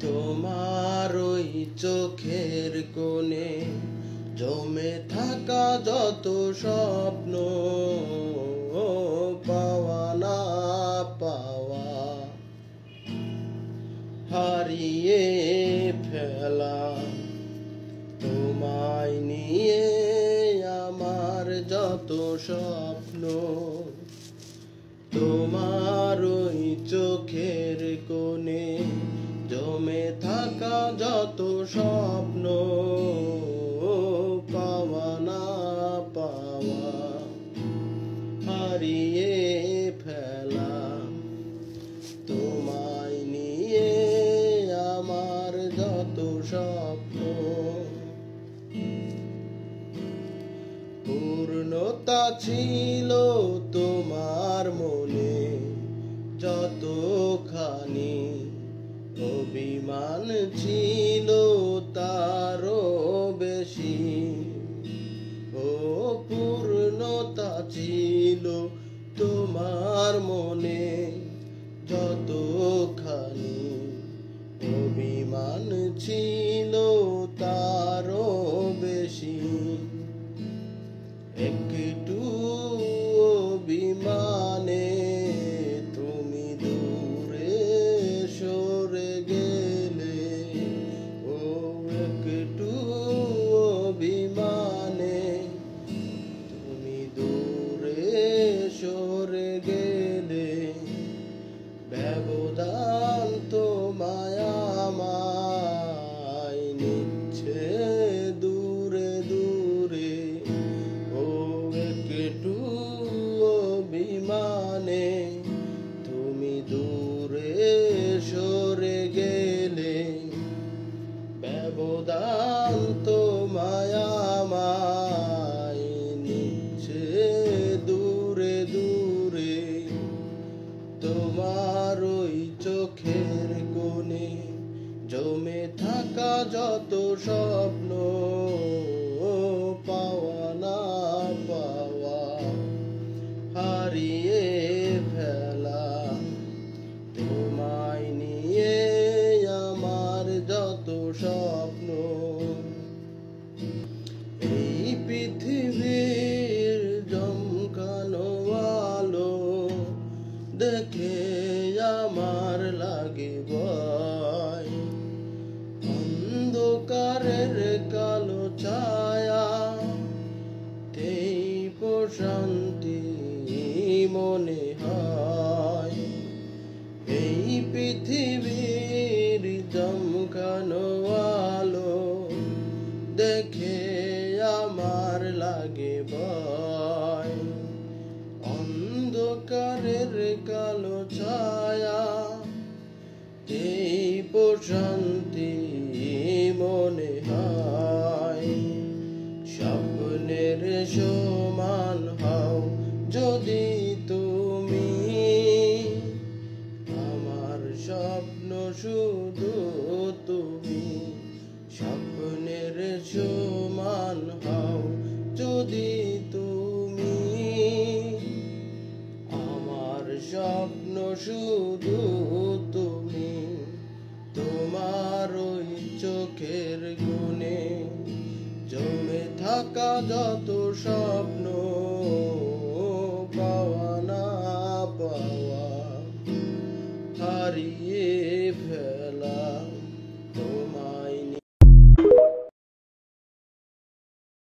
তোমার ওই চোখের কোণে জমে থাকা যত স্বপ্ন, পাওয়া না পাওয়া হারিয়ে ফেলা, তোমায় নিয়ে আমার যত স্বপ্ন। তোমার ওই চোখের কোণে জমে থাকা যত স্বপ্ন, পাওয়া না পাওয়া হারিয়ে ফেলা, তোমায় নিয়ে আমার যত স্বপ্ন। পূর্ণতা ছিল তোমার মনে যতখানি, অভিমান ছিল তারও বেশি। ও পূর্ণতা ছিল তোমার মনে যতখানি, অভিমান ছিল তারও বেশি। একটু অভিমানে তুমি দূরে সরে গেলে, ও একটু অভিমানে তুমি দূরে সরে গেলে, ব্যবধান তোমায় আমায় নিচ্ছে দূরে দূরে। ও একটু অভিমানে তুমি দূরে সরে গেলে, ব্যবধান তোমায় আমায় নিচ্ছে দূরে দূরে। তোমার ওই চোখের কোণে জমে থাকা যত স্বপ্ন, পাওয়া না পাওয়া হারিয়ে ফেলা, তোমায় নিয়ে আমার যত স্বপ্ন। এই পৃথিবীর জমকানো আলো দেখে আমার লাগে ভয়, অন্ধকারের কালো ছায়া এই প্রশান্তি মনে হয়। এই পৃথিবীর জমকানো আলো দেখে আমার লাগে ভয়, অন্ধকারের কালো ছায়া এই প্রশান্তি মনে হয়। স্বপ্নের সমান হও যদি তুমি, আমার স্বপ্ন শুধু তুমি। স্বপ্নের সমান হও যদি তুমি, আমার স্বপ্ন শুধু তুমি। তোমার ওই চোখের কোণে জমে থাকা যত স্বপ্ন, পাওয়া না পাওয়া হারিয়ে ফেলা।